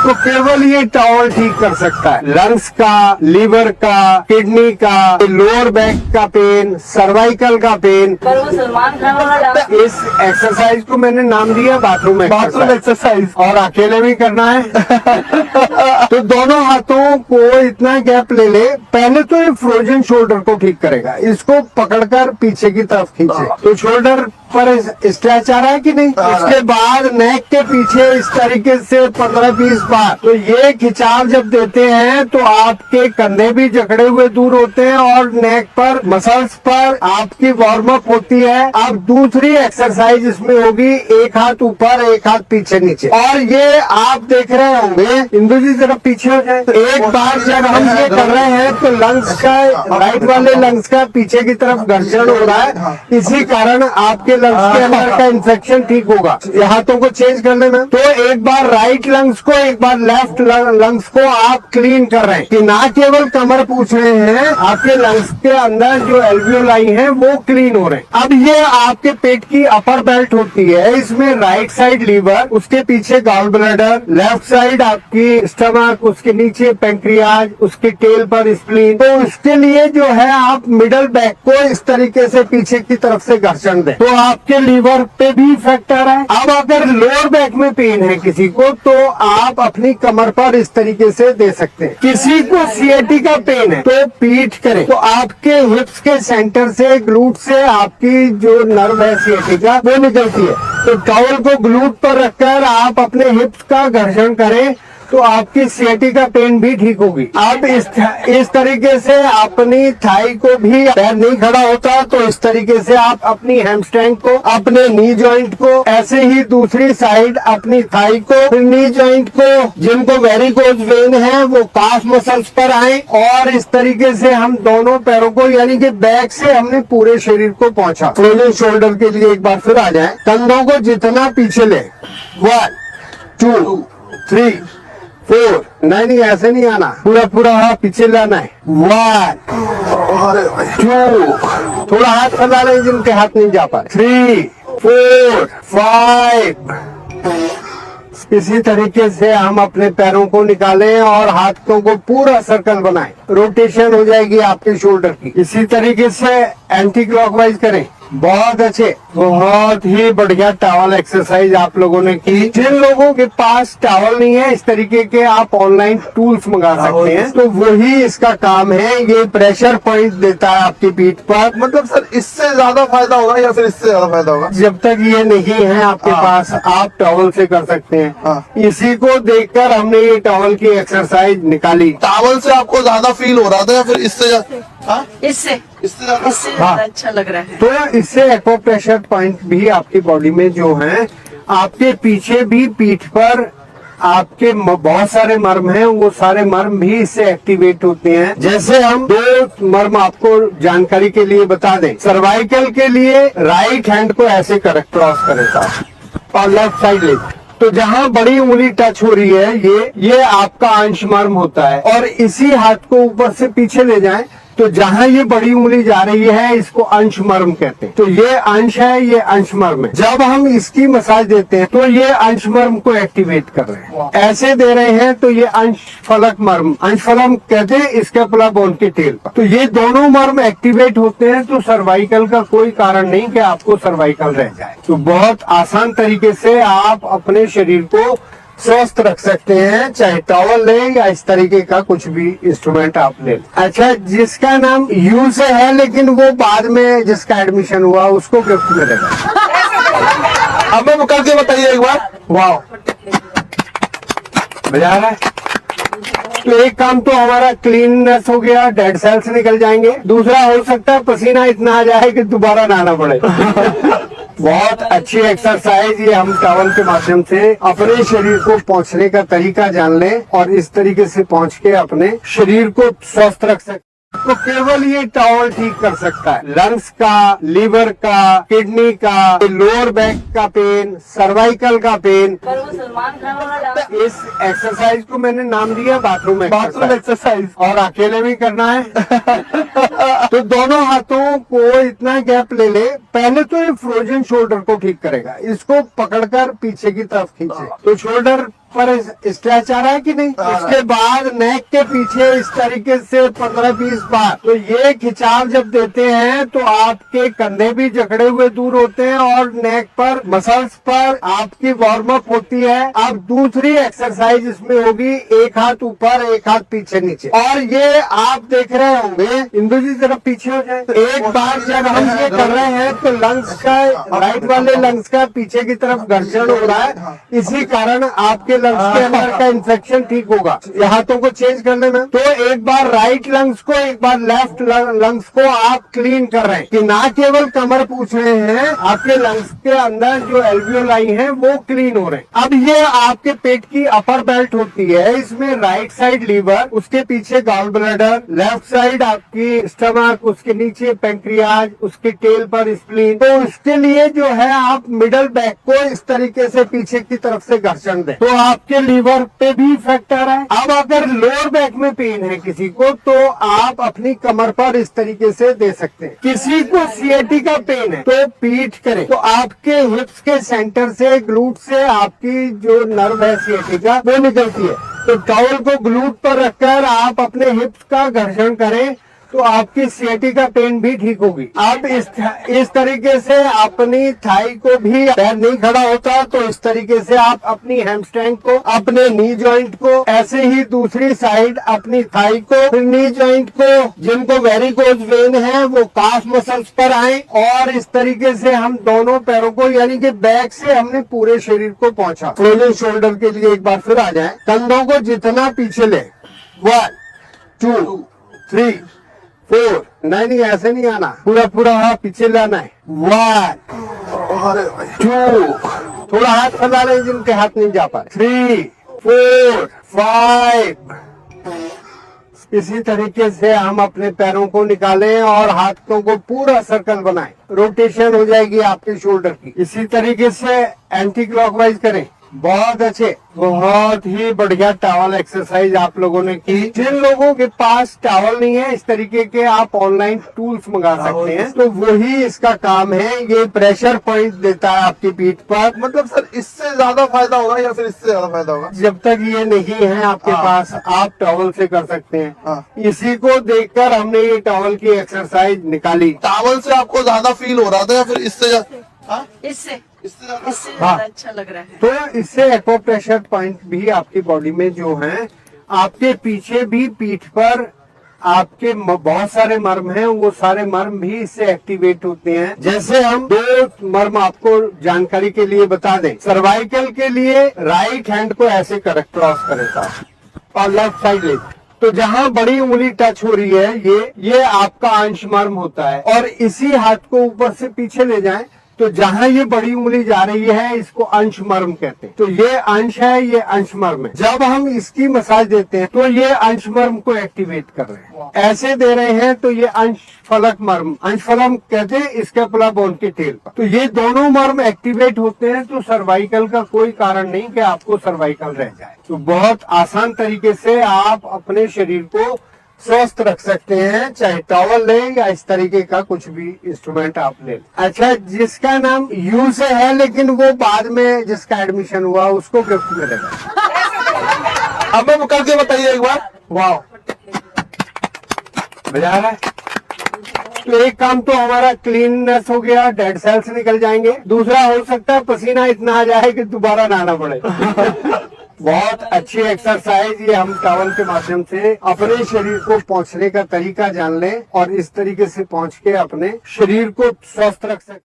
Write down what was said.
तो केवल ये टॉवल ठीक कर सकता है लंग्स का, लीवर का, किडनी का, लोअर बैक का पेन, सर्वाइकल का पेन। पर वो सलमान खान वाला डांस इस एक्सरसाइज को मैंने नाम दिया बाथरूम एक्सरसाइज, और अकेले भी करना है। तो दोनों हाथों को इतना गैप ले ले। पहले तो ये फ्रोजन शोल्डर को ठीक करेगा, इसको पकड़कर पीछे की तरफ खींचे तो शोल्डर पर स्ट्रेच आ रहा है कि नहीं। इसके बाद नेक के पीछे इस तरीके से 15-20 बार। तो ये खिंचाव जब देते हैं तो आपके कंधे भी जकड़े हुए दूर होते हैं और नेक पर, मसल्स पर आपकी वार्म अप होती है। अब दूसरी एक्सरसाइज इसमें होगी, एक हाथ ऊपर एक हाथ पीछे नीचे। और ये आप देख रहे होंगे, इंदु जी जरा पीछे हो जाए। एक बार जब हम ये कर रहे हैं तो लंग्स का, राइट वाले लंग्स का पीछे की तरफ घर्षण हो रहा है, इसी कारण आपके लंग्स के अंदर का इन्फेक्शन ठीक होगा। हाथों को चेंज कर लेना। तो एक बार राइट लंग्स को, एक बार लेफ्ट लंग्स को आप क्लीन कर रहे हैं कि ना केवल कमर पूछ रहे हैं, आपके लंग्स के अंदर जो एल्वियोलाई हैं वो क्लीन हो रहे हैं। अब ये आपके पेट की अपर बेल्ट होती है, इसमें राइट साइड लीवर, उसके पीछे गॉल ब्लैडर, लेफ्ट साइड आपकी स्टमक, उसके नीचे पैंक्रियाज, उसके टेल पर स्प्लीन। तो इसके लिए जो है आप मिडल बैक को इस तरीके से पीछे की तरफ से घर्षण दें तो आपके लीवर पे भी इफेक्ट आ रहा है। अब अगर लोअर बैक में पेन है किसी को तो आप अपनी कमर पर इस तरीके से दे सकते हैं। किसी को सीएटी का पेन है तो पीठ करें तो आपके हिप्स के सेंटर से, ग्लूट से आपकी जो नर्व है सीएटी का वो निकलती है। तो टॉवल को ग्लूट पर रखकर आप अपने हिप्स का घर्षण करें तो आपकी सीएटी का पेन भी ठीक होगी। अब इस तरीके से अपनी थाई को भी, पैर नहीं खड़ा होता तो इस तरीके से आप अपनी हैमस्ट्रिंग को, अपने नी जॉइंट को, ऐसे ही दूसरी साइड अपनी थाई को, फिर नी जॉइंट को, जिनको वेरिकोज वेन है वो काफ मसल्स पर आए और इस तरीके से हम दोनों पैरों को, यानी कि बैक से हमने पूरे शरीर को पहुंचा। फ्रोजन शोल्डर के लिए एक बार फिर आ जाए। कंधों को जितना पीछे ले, 1 2 3 4, नहीं ऐसे नहीं आना, पूरा पूरा हाथ पीछे लाना है। 1 2, थोड़ा हाथ फैला लें जिनके हाथ नहीं जा पा रहे। 3 4 5। इसी तरीके से हम अपने पैरों को निकालें और हाथों को पूरा सर्कल बनाएं। रोटेशन हो जाएगी आपके शोल्डर की। इसी तरीके से एंटी क्लॉकवाइज करें। बहुत अच्छे, बहुत ही बढ़िया टॉवल एक्सरसाइज आप लोगों ने की। जिन लोगों के पास टॉवल नहीं है, इस तरीके के आप ऑनलाइन टूल्स मंगा सकते हैं, तो वही इसका काम है। ये प्रेशर पॉइंट देता है आपकी पीठ पर। मतलब सर इससे ज्यादा फायदा होगा या फिर इससे ज्यादा फायदा होगा? जब तक ये नहीं है आपके पास, आप टॉवल से कर सकते हैं। इसी को देखकर हमने ये टॉवल की एक्सरसाइज निकाली। टॉवल से आपको ज्यादा फील हो रहा था या फिर इससे इससे ज्यादा? अच्छा लग रहा है। तो इससे एक्वा प्रेशर पॉइंट भी आपकी बॉडी में जो है, आपके पीछे भी पीठ पर आपके बहुत सारे मर्म हैं, वो सारे मर्म भी इससे एक्टिवेट होते हैं। जैसे हम 2 मर्म आपको जानकारी के लिए बता दें। सर्वाइकल के लिए राइट हैंड को ऐसे क्रॉस करें साहब और लेफ्ट साइड ले, तो जहाँ बड़ी उंगली टच हो रही है ये आपका अंश मर्म होता है। और इसी हाथ को ऊपर से पीछे ले जाएं तो जहाँ ये बड़ी उंगली जा रही है इसको अंश मर्म कहते हैं। तो ये अंश है, ये अंश मर्म है। जब हम इसकी मसाज देते हैं तो ये अंश मर्म को एक्टिवेट कर रहे हैं, ऐसे दे रहे हैं तो ये अंश फलक मर्म, अंश फलक कहते हैं स्कैपुला बोन के टेल पर। तो ये दोनों मर्म एक्टिवेट होते हैं तो सर्वाइकल का कोई कारण नहीं कि आपको सर्वाइकल रह जाए। तो बहुत आसान तरीके से आप अपने शरीर को स्वस्थ रख सकते हैं, चाहे टॉवल लें या इस तरीके का कुछ भी इंस्ट्रूमेंट आप लें। अच्छा, जिसका नाम यू से है लेकिन वो बाद में जिसका एडमिशन हुआ उसको गिफ्ट मिलेगा। अब मैं करके बताइए एक बार। वाह, मजा आ रहा है। तो एक काम तो हमारा क्लीननेस हो गया, डेड सेल्स निकल जाएंगे। दूसरा हो सकता है पसीना इतना आ जाए कि दोबारा नहाना पड़े। बहुत अच्छी एक्सरसाइज ये हम टॉवल के माध्यम से अपने शरीर को पहुंचने का तरीका जान लें और इस तरीके से पहुंच के अपने शरीर को स्वस्थ रख सकते। तो केवल ये टॉवल ठीक कर सकता है लंग्स का, लीवर का, किडनी का, लोअर बैक का पेन, सर्वाइकल का पेन। पर वो सलमान खान वाला डांस इस एक्सरसाइज को मैंने नाम दिया बाथरूम एक्सरसाइज, और अकेले भी करना है। तो दोनों हाथों को इतना गैप ले ले। पहले तो ये फ्रोजन शोल्डर को ठीक करेगा, इसको पकड़कर पीछे की तरफ खींचे तो शोल्डर पर स्ट्रेच आ रहा है कि नहीं। आ रहा है। उसके बाद नेक के पीछे इस तरीके से 15-20 बार। तो ये खिंचाव जब देते हैं तो आपके कंधे भी जकड़े हुए दूर होते हैं और नेक पर मसल्स पर आपकी वार्म अप होती है। अब दूसरी एक्सरसाइज इसमें होगी, एक हाथ ऊपर एक हाथ पीछे नीचे। और ये आप देख रहे होंगे, इंदु जी जरा पीछे हो जाए। एक बार जब हम ये कर रहे हैं तो लंग्स का, राइट वाले लंग्स का पीछे की तरफ घर्षण हो रहा है, इसी कारण आपके लंग्स के अंदर का इन्फेक्शन ठीक होगा। ये हाथों को चेंज कर लेना। तो एक बार राइट लंग्स को, एक बार लेफ्ट लंग्स को आप क्लीन कर रहे हैं कि ना केवल कमर पूछ रहे हैं, आपके लंग्स के अंदर जो एल्वियोलाई हैं वो क्लीन हो रहे हैं। अब ये आपके पेट की अपर बेल्ट होती है, इसमें राइट साइड लीवर, उसके पीछे गॉल ब्लैडर, लेफ्ट साइड आपकी स्टमक, उसके नीचे पैंक्रियाज, उसके टेल पर स्प्लीन। तो इसके लिए जो है आप मिडल बैक को इस तरीके से पीछे की तरफ से घर्षण दें तो आपके लीवर पे भी इफेक्ट आ रहा है। अब अगर लोअर बैक में पेन है किसी को तो आप अपनी कमर पर इस तरीके से दे सकते हैं। किसी को सीएटी का पेन है तो पीठ करें तो आपके हिप्स के सेंटर से, ग्लूट से आपकी जो नर्व है सीएटी का वो निकलती है। तो टॉवल को ग्लूट पर रखकर आप अपने हिप्स का घर्षण करें तो आपकी सीएटी का पेन भी ठीक होगी। आप इस तरीके से अपनी थाई को भी, पैर नहीं खड़ा होता तो इस तरीके से आप अपनी हैमस्ट्रिंग को, अपने नी जॉइंट को, ऐसे ही दूसरी साइड अपनी थाई को, फिर नी जॉइंट को, जिनको वेरिकोज वेन है वो काफ मसल्स पर आए और इस तरीके से हम दोनों पैरों को, यानी कि बैक से हमने पूरे शरीर को पहुंचा। फ्रोजन शोल्डर के लिए एक बार फिर आ जाए। कंधों को जितना पीछे ले, 1 2 3 4, नहीं ऐसे नहीं आना, पूरा पूरा हाथ पीछे लाना है। 1 अरे भाई 2, थोड़ा हाथ फैला लें जिनके हाथ नहीं जा पा रहे, 3 4 5। इसी तरीके से हम अपने पैरों को निकालें और हाथों को पूरा सर्कल बनाएं। रोटेशन हो जाएगी आपके शोल्डर की। इसी तरीके से एंटी क्लॉकवाइज करें। बहुत अच्छे, बहुत ही बढ़िया टॉवल एक्सरसाइज आप लोगों ने की। जिन लोगों के पास टॉवल नहीं है, इस तरीके के आप ऑनलाइन टूल्स मंगा सकते हैं, तो वही इसका काम है। ये प्रेशर पॉइंट देता है आपकी पीठ पर। मतलब सर इससे ज्यादा फायदा होगा या फिर इससे ज्यादा फायदा होगा? जब तक ये नहीं है आपके पास, आप टॉवल से कर सकते हैं। हाँ। इसी को देखकर हमने ये टॉवल की एक्सरसाइज निकाली। टॉवल से आपको ज्यादा फील हो रहा था या फिर इससे हाँ? इससे इससे ज्यादा? इससे हाँ। ज्यादा अच्छा लग रहा है। तो इससे एक्वा प्रेशर पॉइंट भी आपकी बॉडी में जो है, आपके पीछे भी पीठ पर आपके बहुत सारे मर्म हैं, वो सारे मर्म भी इससे एक्टिवेट होते हैं। जैसे हम 2 मर्म आपको जानकारी के लिए बता दें। सर्वाइकल के लिए राइट हैंड को ऐसे क्रॉस करें साहब और लेफ्ट साइड ले, तो जहां बड़ी उंगली टच हो रही है ये आपका अंश मर्म होता है। और इसी हाथ को ऊपर से पीछे ले जाएं तो जहां ये बड़ी उंगली जा रही है इसको अंश मर्म कहते हैं। तो ये अंश है, ये अंश मर्म है। जब हम इसकी मसाज देते हैं तो ये अंश मर्म को एक्टिवेट कर रहे हैं, ऐसे दे रहे हैं तो ये अंश फलक मर्म, अंश फलक कहते हैं स्कैपुला बोन के टेल पर। तो ये दोनों मर्म एक्टिवेट होते हैं तो सर्वाइकल का कोई कारण नहीं कि आपको सर्वाइकल रह जाए। तो बहुत आसान तरीके से आप अपने शरीर को स्वस्थ रख सकते हैं, चाहे टॉवल लें या इस तरीके का कुछ भी इंस्ट्रूमेंट आप लें। अच्छा, जिसका नाम यू से है लेकिन वो बाद में जिसका एडमिशन हुआ उसको गिफ्ट मिलेगा। अब मैं करके बताइए एक बार। वाह, मजा आ रहा है। तो एक काम तो हमारा क्लीननेस हो गया, डेड सेल्स निकल जाएंगे। दूसरा हो सकता है पसीना इतना आ जाए कि दोबारा नहाना पड़े। बहुत अच्छी एक्सरसाइज ये हम टॉवल के माध्यम से अपने शरीर को पोंछने का तरीका जान लें और इस तरीके से पोंछ के अपने शरीर को स्वस्थ रख सकते।